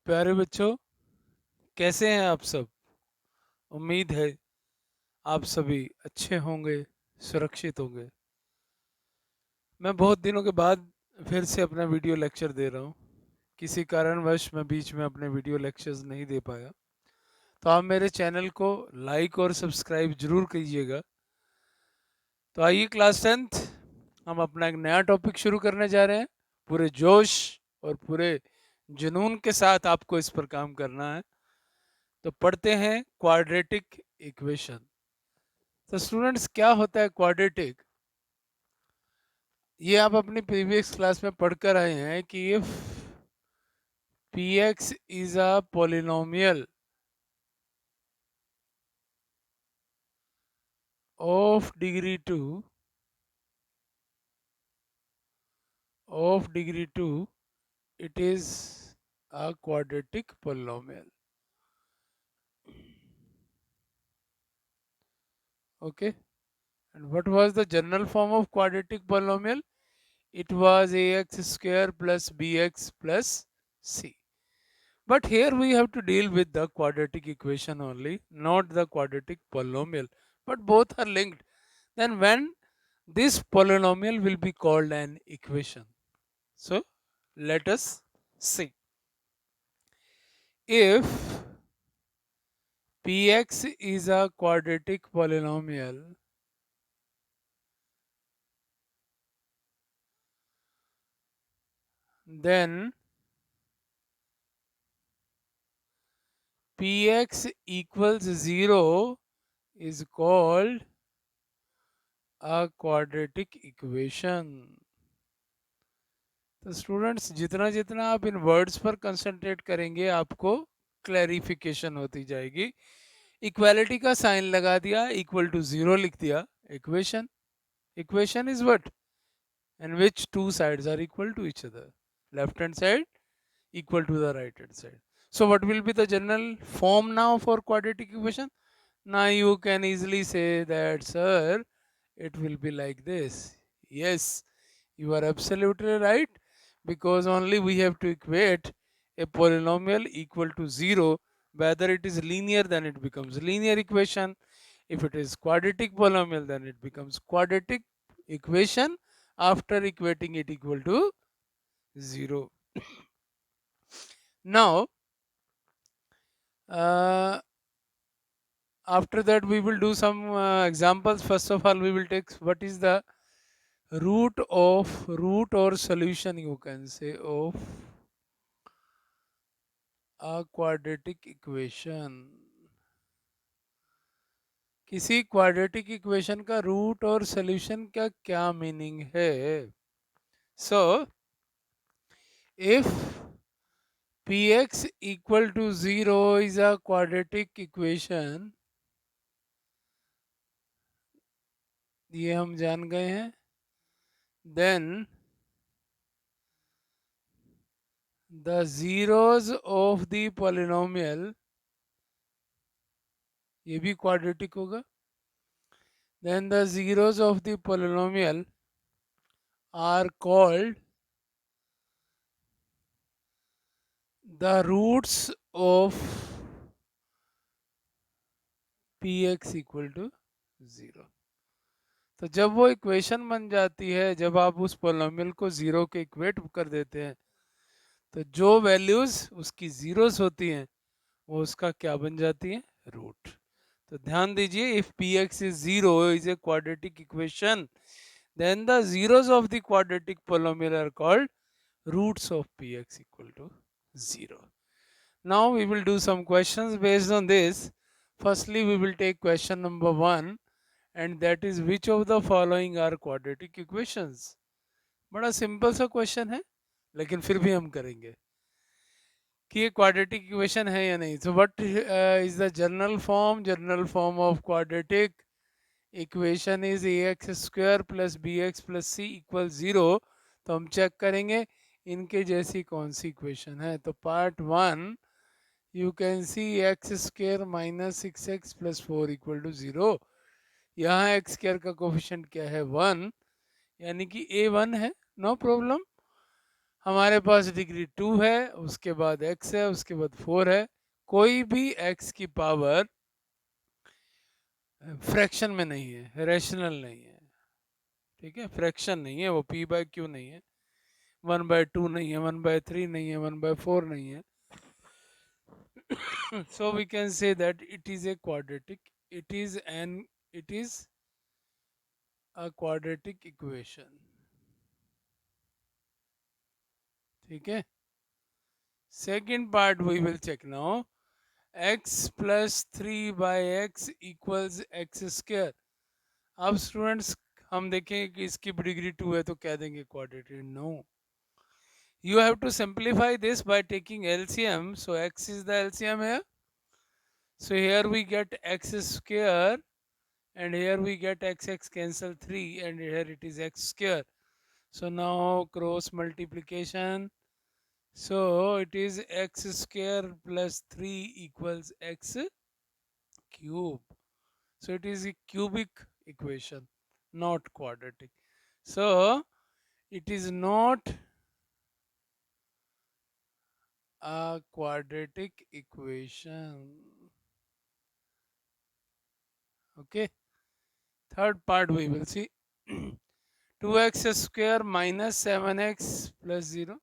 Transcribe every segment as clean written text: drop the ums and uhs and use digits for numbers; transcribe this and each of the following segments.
प्यारे बच्चों, कैसे हैं आप सब। उम्मीद है आप सभी अच्छे होंगे, सुरक्षित होंगे। मैं बहुत दिनों के बाद फिर से अपना वीडियो लेक्चर दे रहा हूँ। किसी कारणवश मैं बीच में अपने वीडियो लेक्चर्स नहीं दे पाया, तो आप मेरे चैनल को लाइक और सब्सक्राइब जरूर कीजिएगा। तो आइए क्लास 10th हम अपना एक नया टॉपिक शुरू करने जा रहे हैं। पूरे जोश और पूरे जुनून के साथ आपको इस पर काम करना है। तो पढ़ते हैं क्वाड्रेटिक इक्वेशन। तो स्टूडेंट्स, क्या होता है क्वाड्रेटिक? ये आप अपनी प्रीवियस क्लास में पढ़कर आए हैं कि if px is a polynomial of degree 2, it is a quadratic polynomial. Okay, and what was the general form of quadratic polynomial? It was ax square plus bx plus c. But here we have to deal with the quadratic equation only, not the quadratic polynomial. But both are linked. Then when this polynomial will be called an equation? So let us see. If px is a quadratic polynomial, then px equals 0 is called a quadratic equation. तो students, जितना जितना आप इन words पर concentrate करेंगे आपको clarification होती जाएगी। Equality का साइन लगा दिया, इक्वल टू 0 लिख दिया, equation. Equation is what? In which two sides are equal to each other, left hand side equal to the right hand side. So what will be the general form now for quadratic equation? Now you can easily say that, sir, it will be like this. Yes, you are absolutely right, because only we have to equate a polynomial equal to 0. Whether it is linear, then it becomes linear equation. If it is quadratic polynomial, then it becomes quadratic equation after equating it equal to 0. Now, after that we will do some examples. First of all, we will take what is the root or solution, you can say, of a quadratic equation. किसी quadratic equation का root और solution का क्या meaning है? So if px equal to 0 is a quadratic equation, ये हम जान गए हैं, then the zeros of the polynomial, ये भी क्वाड्रेटिक होगा, then the zeros of the polynomial are called the roots of px equal to 0. तो जब वो इक्वेशन बन जाती है, जब आप उस पोलिनोमियल को 0 के इक्वेट कर देते हैं, तो जो वैल्यूज उसकी जीरोस होती हैं वो उसका क्या बन जाती है? रूट। तो ध्यान दीजिए, if px is 0 is a quadratic equation, then the zeros of the quadratic polynomial are called roots of px equal to 0. Now we will do some questions based on this. Firstly, we will take question number 1, and that is which of the following are quadratic equations. बड़ा simple सा question है, लेकिन फिर भी हम करेंगे कि ये क्वाड्रेटिक इक्वेशन है या नहीं. So what is the general form? General form of quadratic equation is ax square plus bx plus c equals 0. तो हम चेक करेंगे इनके जैसी कौन सी इक्वेशन है. तो part 1, you can see x square minus 6x plus 4 equal to 0. यहाँ x square का कोफिशिएंट क्या है? 1, यानी कि a 1 है. नो प्रॉब्लम, हमारे पास डिग्री 2 है, उसके बाद x है, उसके बाद 4 है। कोई भी x की पावर फ्रैक्शन में नहीं है, रेशनल नहीं है, ठीक है, फ्रैक्शन नहीं है, वो p/q नहीं है, 1/2 नहीं है, 1/3 नहीं है, 1/4 नहीं है। So we can say that it is a quadratic, it is a quadratic equation, ठीक है। Second part we will check now. x plus 3 by x equals x square. अब स्टूडेंट्स हम देखेंगे कि इसकी डिग्री 2 है तो क्या देंगे, quadratic. No, you have to simplify this by taking LCM. So x is the LCM here. So here we get x square and here we get x cancel 3 and here it is x square. So now cross multiplication. So it is x square plus 3 equals x cube. So it is a cubic equation, not quadratic. So it is not a quadratic equation. Okay. Third part we will see. 2x square minus 7x plus 0.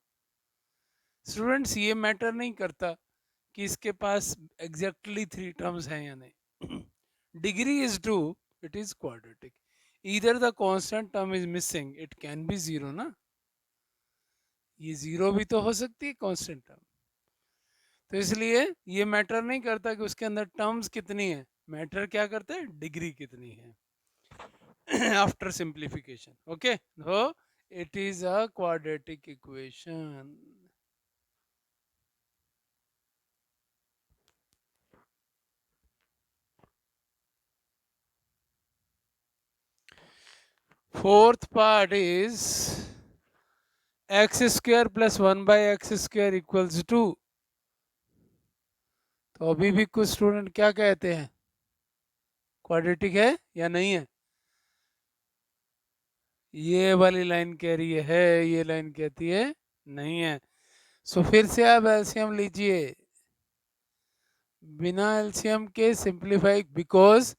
Students ये matter नहीं करता कि इसके पास exactly 3 terms हैं या नहीं। Degree is 2, it is quadratic. Either the constant term is missing, it can be 0 ना, ये 0 भी तो हो सकती है कांस्टेंट टर्म। तो इसलिए ये मैटर नहीं करता कि उसके अंदर टर्म्स कितनी है, मैटर क्या करता है, डिग्री कितनी है after simplification. Okay, so it is a quadratic equation. Fourth part is x square plus 1 by x square equals 2. तो अभी भी कुछ स्टूडेंट क्या कहते हैं, क्वाड्रेटिक है या नहीं है। ये वाली लाइन कह रही है, ये लाइन कहती है नहीं है। सो फिर से आप एलसीएम लीजिए, बिना एलसीएम के सिंप्लीफाई, बिकॉज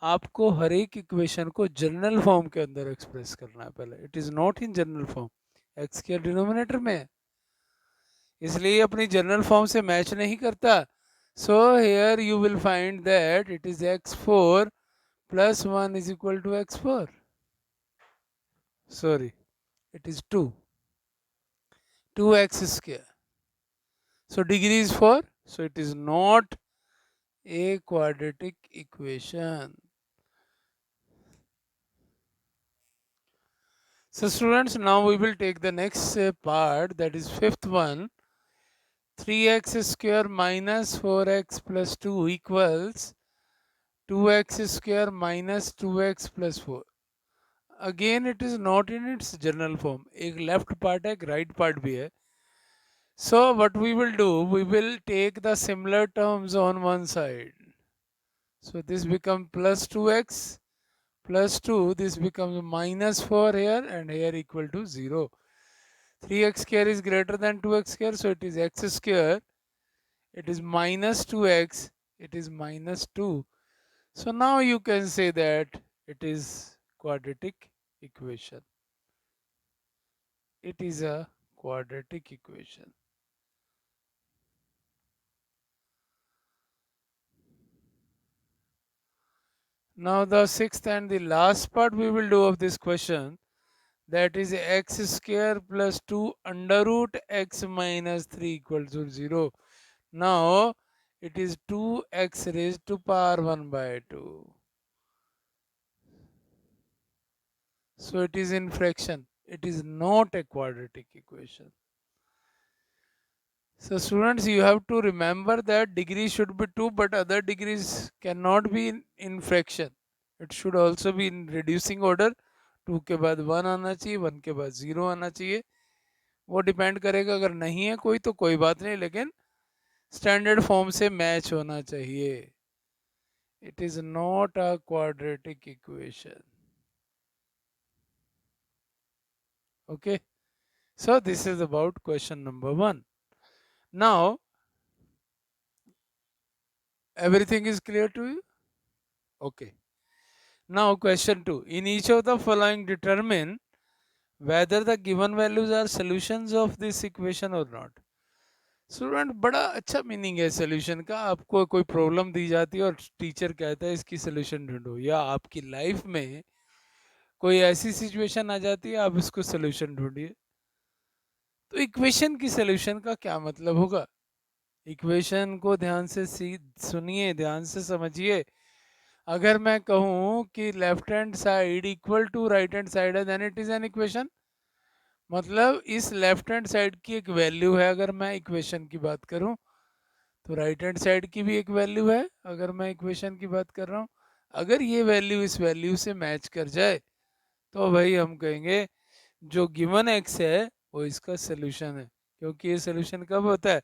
आपको हर एक इक्वेशन को जनरल फॉर्म के अंदर एक्सप्रेस करना है पहले। It is not in general form, x के डिनोमिनेटर में है, इसलिए अपनी जनरल फॉर्म से मैच नहीं करता। So here you will find that it is x4 plus 1 is equal to x4. Sorry, it is 2, 2x square. So degree is 4, so it is not a quadratic equation. So students, now we will take the next part, that is fifth one. 3x square minus 4x plus 2 equals 2x square minus 2x plus 4. Again it is not in its general form, एक left part है, एक right part भी है. So what we will do, we will take the similar terms on one side. So this becomes plus 2x plus 2, this becomes minus 4 here and here equal to 0. 3x square is greater than 2x square, so it is x square. It is minus 2x, it is minus 2. So now you can say that it is quadratic equation. It is a quadratic equation. Now the sixth and the last part we will do of this question, that is x square plus 2 under root x minus 3 equals to 0. Now it is 2x raised to power 1 by 2. So it is in fraction. It is not a quadratic equation. So students, you have to remember that degree should be 2, but other degrees cannot be in fraction. It should also be in reducing order. 2 के बाद 1 आना चाहिए, 1 के बाद 0 आना चाहिए। वो depend करेगा, अगर नहीं है कोई तो कोई बात नहीं, लेकिन स्टैंडर्ड फॉर्म से मैच होना चाहिए। It is not a quadratic equation. Okay, So this is about question number 1. Now everything is clear to you? Okay. Now question 2. In each of the following determine whether the given values are solutions of this equation or not. Student बड़ा अच्छा meaning है solution का. आपको कोई problem दी जाती है और teacher कहता है इसकी सोल्यूशन ढूंढो, या आपकी लाइफ में कोई ऐसी सिचुएशन आ जाती है आप इसको सोल्यूशन ढूंढिए. तो इक्वेशन की सोल्यूशन का क्या मतलब होगा? इक्वेशन को ध्यान से सुनिए, ध्यान से समझिए. अगर मैं कहूँ कि left hand side equal to right hand side है, then it is an equation. मतलब इस लेफ्ट हैंड साइड की एक वैल्यू है अगर मैं इक्वेशन की बात करूं, तो राइट हैंड साइड की भी एक वैल्यू है अगर मैं इक्वेशन की बात कर रहा हूँ. अगर ये वैल्यू इस वैल्यू से मैच कर जाए तो भाई हम कहेंगे जो गिवन एक्स है वो इसका सोल्यूशन है. क्योंकि ये सोल्यूशन कब होता है?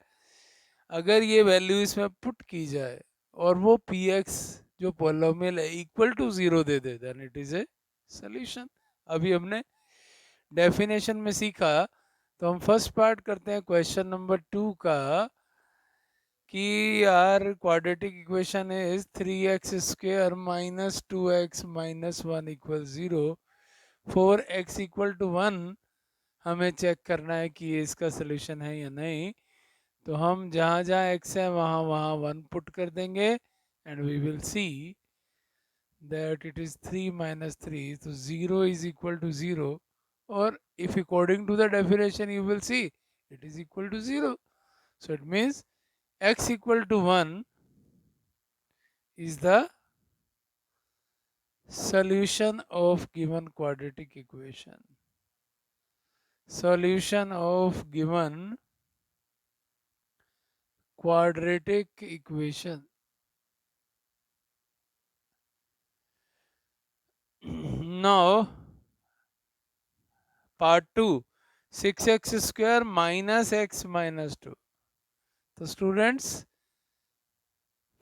अगर ये वैल्यू इसमें पुट की जाए और वो पी एक्स जो पॉलिनोमियल है इक्वल टू 0 दे दे, then it is a solution. अभी हमने डेफिनेशन में सीखा, तो हम फर्स्ट पार्ट करते हैं क्वेश्चन नंबर 2 का कि यार quadratic equation is 3x² minus 2x minus 1 equal 0, 4x equal to 1. हमें चेक करना है कि ये इसका सोल्यूशन है या नहीं. तो हम जहाँ जहाँ x है वहाँ वहाँ 1 पुट कर देंगे and we will see that it is 3 minus 3, so 0 is equal to 0, or if according to the definition you will see it is equal to 0. So it means x equal to 1 is the solution of given quadratic equation. Solution of given quadratic equation. Now part 2, 6x square minus x minus 2. तो students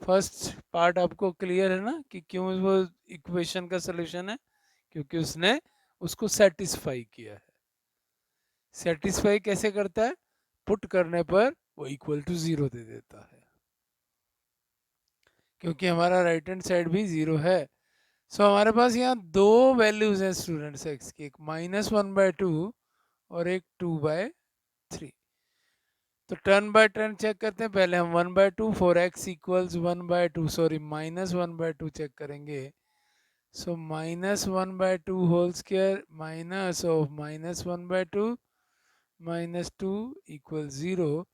first part आपको clear है ना कि क्यों वो equation का solution है? क्योंकि उसने उसको सेटिस्फाई किया है. सेटिस्फाई कैसे करता है? पुट करने पर वो इक्वल टू 0 दे देता है, क्योंकि हमारा राइट हैंड साइड भी 0 है. सो हमारे पास यहाँ दो वैल्यूज हैं स्टूडेंट्स एक्स की, एक -1/2 और एक 2/3. तो टर्न बाय टर्न चेक करते हैं. पहले हम 1/2, 4x इक्वल्स 1/2, सॉरी -1/2 चेक करेंगे. So minus 1/2 whole square minus of -1/2 minus 2 equals 0.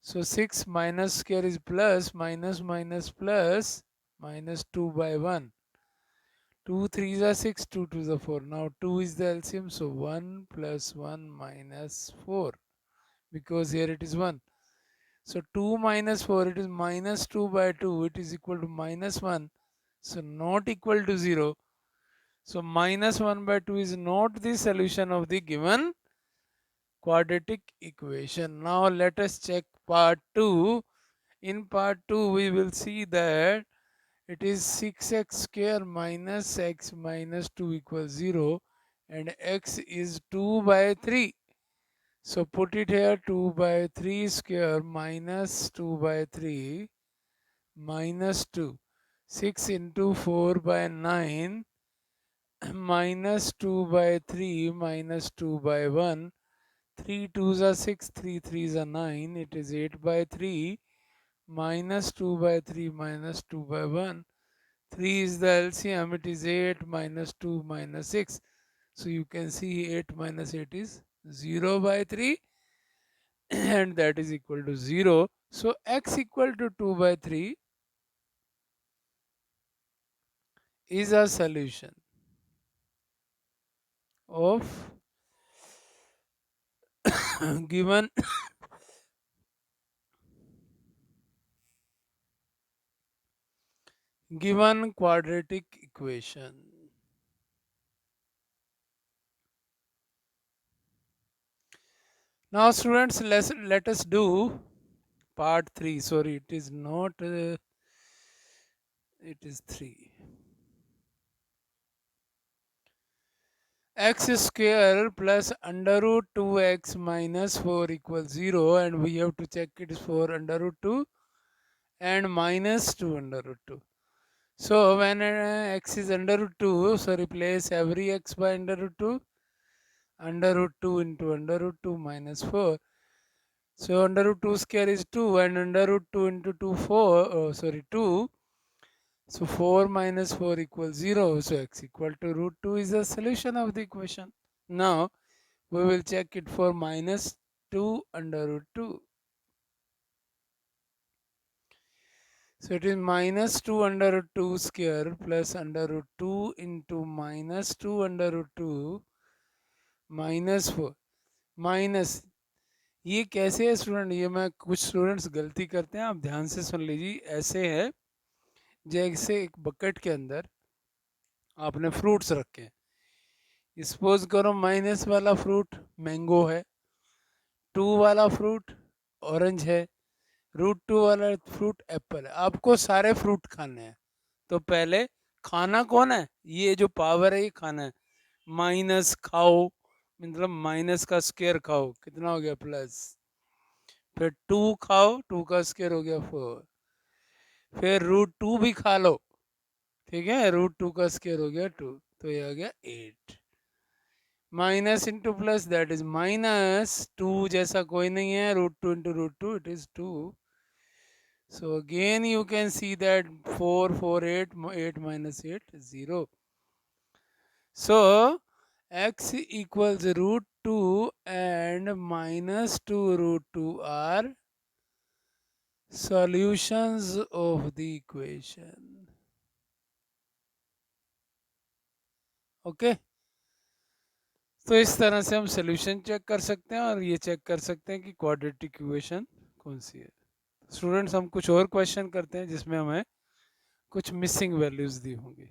So 6 minus square is plus, minus minus plus, minus 2/1. 2 3s are 6, 2 2s are 4. Now 2 is the LCM, so 1 plus 1 minus 4, because here it is 1. So 2 minus 4, it is minus 2/2, it is equal to minus 1, so not equal to 0. So minus 1/2 is not the solution of the given quadratic equation. Now let us check part 2. In part 2 we will see that it is 6x square minus x minus 2 equals 0, and x is 2/3. So put it here, 2/3 square minus 2/3 minus 2. 6 into 4/9 minus 2/3 minus 2/1. 3 2s are 6, 3 3s are 9. It is 8/3 minus 2/3 minus 2/1. 3 is the LCM. It is 8 minus 2 minus 6. So you can see 8 minus 8 is 0/3, and that is equal to 0. So x equal to 2/3 is a solution of given given quadratic equation. Now students, let us do part 3. Sorry, it is not, it is 3. x square plus under root 2x minus 4 equals 0, and we have to check it for under root 2 and minus 2 under root 2. So when x is under root 2, so replace every x by under root 2, under root 2 into under root 2 minus 4. So under root 2 square is 2, and under root 2 into 2, 2. So 4 minus 4 equals 0. So x equal to root 2 is the solution of the equation. Now we will check it for minus 2 under root 2. So it is minus 2 under root 2 square plus under root 2 into minus 2 under root 2 minus 4 minus, ये कैसे है student, ये मैं कुछ students गलती करते हैं, आप ध्यान से सुन लीजिए। ऐसे है जैसे एक बकेट के अंदर आपने फ्रूट्स रखे हैं, सपोज करो माइनस वाला फ्रूट मैंगो है, 2 वाला फ्रूट ऑरेंज है, रूट 2 वाला फ्रूट एप्पल है। आपको सारे फ्रूट खाने हैं, तो पहले खाना कौन है, ये जो पावर है ये खाना है। माइनस खाओ मतलब माइनस का स्क्वायर खाओ, कितना हो गया प्लस, फिर 2 खाओ, 2 का स्क्वायर हो गया 4, फिर रूट 2 भी खा लो, ठीक है, रूट 2 का स्क्वायर हो गया 2, तो ये आ गया 8। Minus into plus that is minus 2, जैसा कोई नहीं है, root 2 into root 2 it is 2। So again you can see that 4, 4, 8, 8 minus 8, 0. So x equals root 2 and minus 2 root 2 are solutions of the equation. Okay. तो इस तरह से हम solution check कर सकते हैं और ये चेक कर सकते हैं कि क्वाड्रेटिक इक्वेशन कौन सी है। स्टूडेंट्स हम कुछ और क्वेश्चन करते हैं जिसमें हमें कुछ मिसिंग वैल्यूज दी होंगी।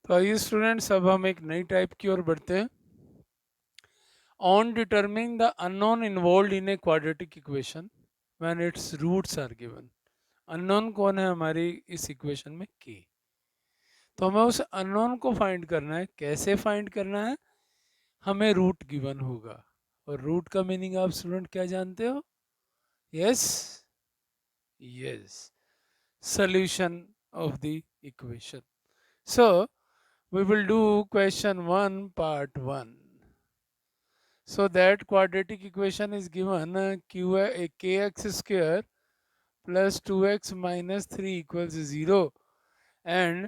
तो आइए स्टूडेंट्स अब हम एक नई टाइप की ओर बढ़ते हैं। On determining the unknown involved in a quadratic equation when its roots are given. Unknown कौन है हमारी इस इक्वेशन में, के। तो हमें उस अननोन को फाइंड करना है। कैसे फाइंड करना है, हमें रूट गिवन होगा, और रूट का मीनिंग आप स्टूडेंट क्या जानते हो, yes yes, solution of the equation. So we will do question 1 part 1. So that quadratic equation is given kx square plus 2x minus 3 equals 0, and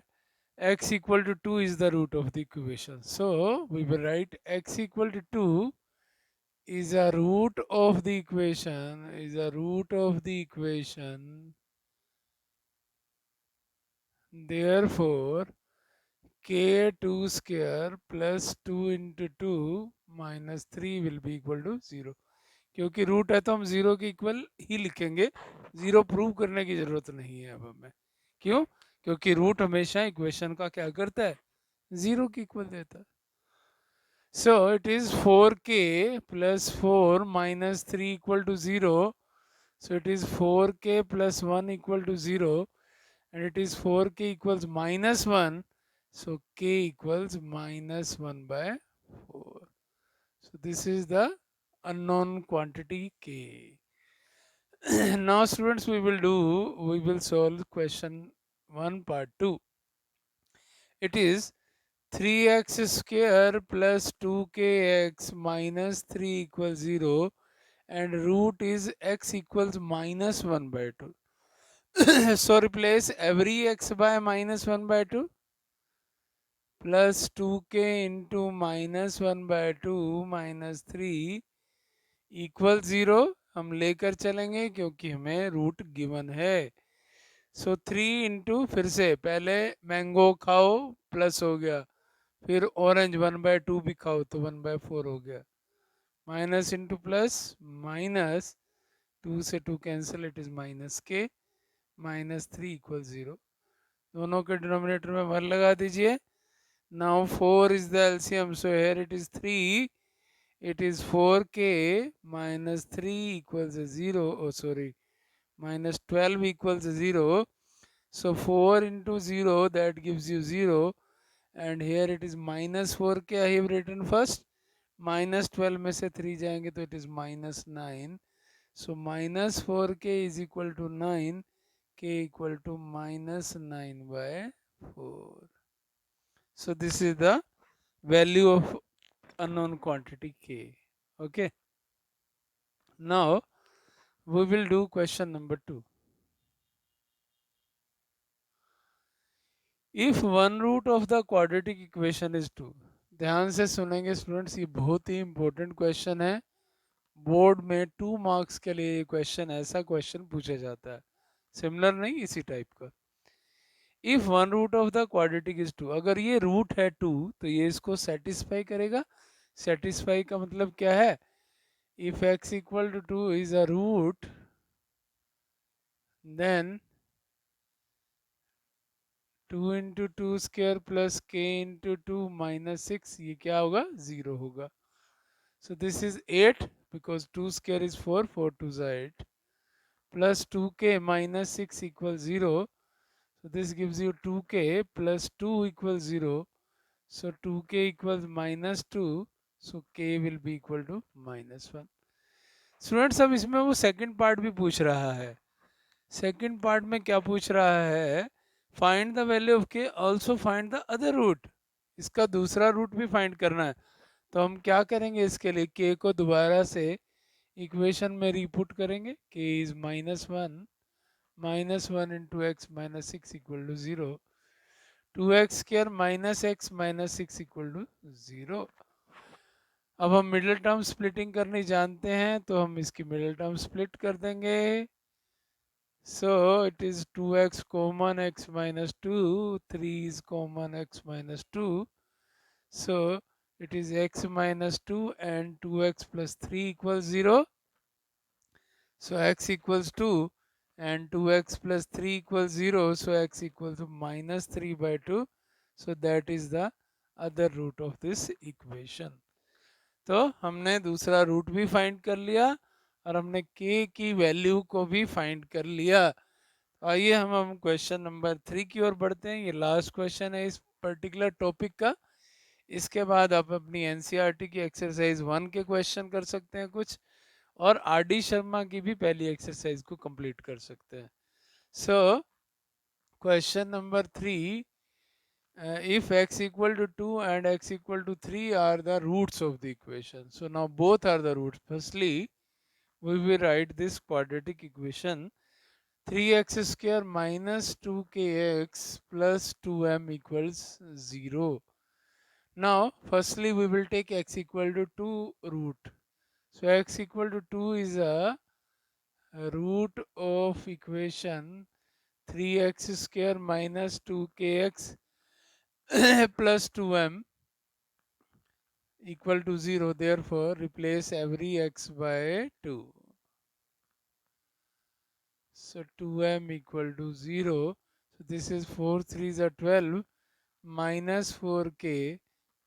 x equal to 2 is the root of the equation. So we will write x equal to 2 is a root of the equation, therefore k2 square plus 2 into 2 minus 3 will be equal to 0। क्योंकि root है तो हम 0 के equal ही लिखेंगे, 0 prove करने की ज़रूरत नहीं है अब हमें। क्यों, क्योंकि रूट हमेशा इक्वेशन का क्या करता है, 0 के इक्वल देता है। So it is 4k plus 4 minus 3 equal to 0, so it is 4k plus 1 equal to 0, and it is 4k equals minus 1, so k equals minus 1 by 4. So this is the unknown quantity k. Now students we will solve question 1 part 2. It is 3x square plus 2kx minus 3 equals 0, and root is x equals minus 1 by 2. So replace every x by minus 1 by 2 plus 2k into minus 1 by 2 minus 3 equal 0 हम लेकर चलेंगे क्योंकि हमें root given है। सो 3 into, फिर से पहले mango खाओ प्लस हो गया, फिर ऑरेंज 1/2 भी खाओ तो 1/4 हो गया, माइनस इंटू प्लस माइनस, 2 से 2 कैंसिल, इट इज माइनस के, माइनस 3 इक्वल 0। दोनों के डिनोमिनेटर में 1 लगा दीजिए। Now 4 is the LCM, so here it is 3, it is 4k minus 3 equals 0, oh sorry, minus 12 equals 0. So 4 into 0, that gives you 0, and here it is -4k I have written first. -12 में से 3 जाएंगे तो it is -9. So -4k is equal to 9, k equal to -9/4. So this is the value of unknown quantity k. Okay. Now we will do question number 2. If one root of the quadratic equation is 2. ध्यान से सुनेंगे students, ये बहुत ही important question है. Board में 2 marks के लिए ये क्वेश्चन, ऐसा क्वेश्चन पूछा जाता है, सिमिलर नहीं, इसी टाइप का. If one root of the quadratic is 2, अगर ये रूट है 2 तो ये इसको सेटिस्फाई करेगा. सेटिस्फाई का मतलब क्या है? If x equal to 2 is a root, then 2 into 2 square plus k into 2 -6, ये क्या होगा? 0 होगा. So this is 8 because 2 square is 4, 4 2s are 8, plus 2k minus 6 equals 0. So this gives you 2k plus 2 equals 0. So 2k equals -2. So k will be equal to -1. Students अब इसमें वो second part भी पूछ रहा है. Second part में क्या पूछ रहा है? Find the value of k, also find the other root. इसका दूसरा रूट भी फाइंड करना है. तो हम क्या करेंगे? इसके लिए k को दोबारा से इक्वेशन में रीपुट करेंगे. k is -1, -1 into x minus 6 equal to 0. 2x square minus x minus 6 equal to 0. अब हम मिडिल टर्म स्प्लिटिंग करनी जानते हैं, तो हम इसकी मिडिल टर्म स्प्लिट कर देंगे. So it is 2x common x minus 2, 3 is common x minus 2. So it is x minus 2 and 2x plus 3 equals 0. So x equals 2 and 2x plus 3 equals 0. So x equals to -3/2. So that is the other root of this equation. तो हमने दूसरा root भी find कर लिया और हमने k की value को भी फाइंड कर लिया. आइए हम क्वेश्चन नंबर 3 की ओर बढ़ते हैं. ये लास्ट क्वेश्चन है इस पर्टिकुलर टॉपिक का. इसके बाद आप अपनी एनसीईआरटी की एक्सरसाइज 1 के क्वेश्चन कर सकते हैं कुछ, और आर डी शर्मा की भी पहली एक्सरसाइज को कंप्लीट कर सकते हैं. So question number 3, if x equal to 2 and x equal to 3 are the roots of the equation. So now both are the roots. Firstly, we will write this quadratic equation. 3x square minus 2kx plus 2m equals 0. Now firstly we will take x equal to 2 root. So x equal to 2 is a root of equation 3x square minus 2kx plus 2m equal to 0. Therefore replace every x by 2. So 2m equal to 0. So this is 4 3s are 12 minus 4k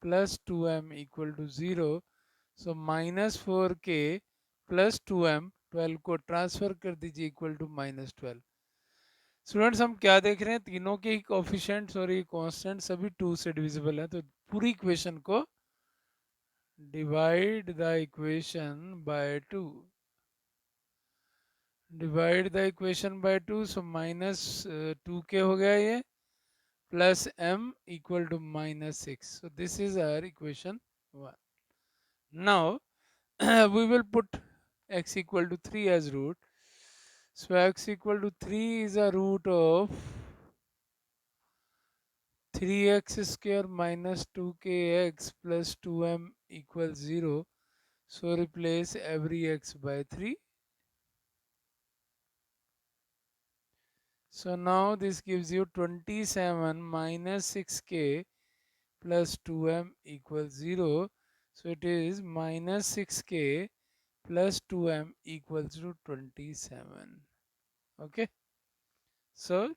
plus 2m equal to 0. So minus 4k plus 2m, 12 को transfer कर दीजिए equal to -12. Students हम क्या देख रहे हैं? तीनों के ही कोफिशिएंट्स और ये कांस्टेंट सभी 2 से डिविजिबल है. तो पूरी इक्वेशन को divide the equation by 2. Divide the equation by 2. So -2k हो गया ये, plus m equal to -6. So this is our equation 1. Now we will put x equal to 3 as root. So x equal to 3 is a root of 3x square minus 2kx plus 2m equals 0. So replace every x by 3. So now this gives you 27 minus 6k plus 2m equals 0. So it is minus 6k plus 2m equals to 27. Okay. So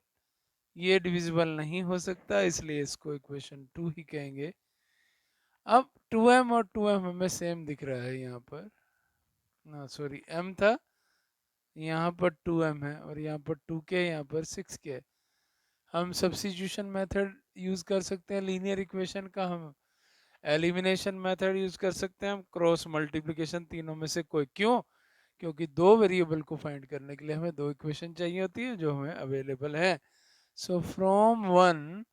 ये divisible नहीं हो सकता, इसलिए इसको equation 2 ही कहेंगे. अब 2m और 2m हमें सेम दिख रहा है यहाँ पर. ना सॉरी, m था, यहाँ पर 2m है और यहाँ पर 2k, यहाँ पर 6k. हम सब्स्टिट्यूशन मेथड यूज़ कर सकते हैं लीनियर इक्वेशन का, हम एलिमिनेशन मेथड यूज़ कर सकते हैं, हम क्रॉस मल्टीप्लिकेशन, तीनों में से कोई। क्यों? क्योंकि दो वेरिएबल को फाइंड करने के लिए हमें दो इक्वेशन चाहिए होती है जो हमें अवेलेबल है। सो फ्रॉम वन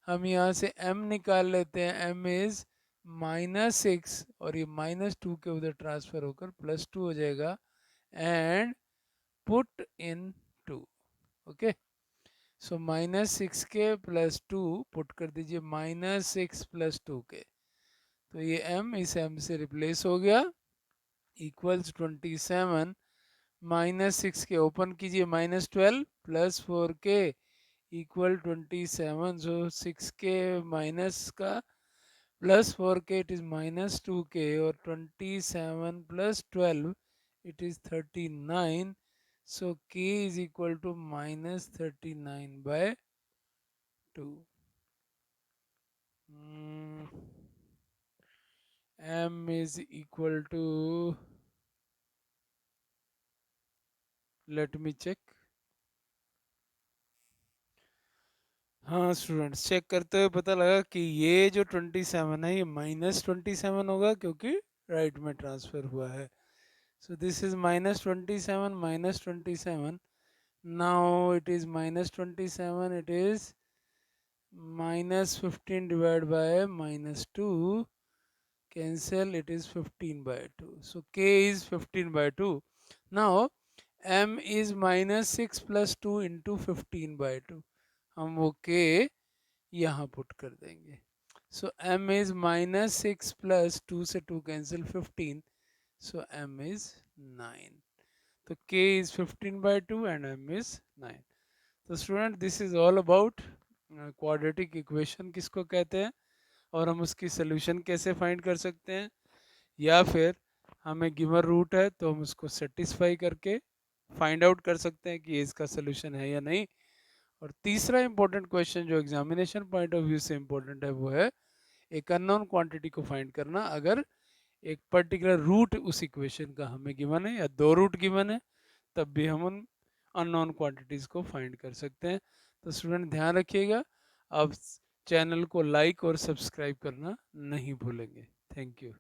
हम यहाँ से m निकाल लेते हैं, m इज -6 और ये -2 के उधर ट्रांसफर होकर +2 हो जाएगा, एंड पुट इन 2। ओके, सो -6 के +2 पुट कर दीजिए, -6 + 2 के, तो ये m इस m से रिप्लेस हो गया, इक्वल्स 27, -6 के ओपन कीजिए, -12 + 4k इक्वल 27, सो 6k माइनस का +4k इट इज -2k, और 27 + 12 it is 39, so k is equal to -39/2. M is equal to, let me check. हाँ स्टूडेंट्स, चेक करते हुए पता लगा कि ये जो 27 है ये -27 होगा क्योंकि राइट में ट्रांसफर हुआ है। सो this is -27 -27, now it is -27, it is -15 divided by -2, cancel, it is 15/2, so k is 15/2. Now m is -6 + 2 into 15/2, हम वो k यहाँ पुट कर देंगे। सो m is -6 + 2 से 2 कैंसिल, 15, so m is 9, तो k is 15/2 and m is 9। तो student this is all about quadratic equation किसको कहते हैं, और हम उसकी सोल्यूशन कैसे फाइंड कर सकते हैं, या फिर हमें गिवन रूट है तो हम उसको सेटिस्फाई करके फाइंड आउट कर सकते हैं कि ये इसका सोल्यूशन है या नहीं। और तीसरा इंपॉर्टेंट क्वेश्चन जो एग्जामिनेशन पॉइंट ऑफ व्यू से इंपॉर्टेंट है वो है एक अननोन क्वांटिटी को फाइंड करना, अगर एक पर्टिकुलर रूट उस इक्वेशन का हमें गिवन है या दो रूट गिवन है तब भी हम उन अननोन क्वांटिटीज को फाइंड कर सकते हैं। तो स्टूडेंट ध्यान रखिएगा, आप चैनल को लाइक और सब्सक्राइब करना नहीं भूलेंगे। Thank you.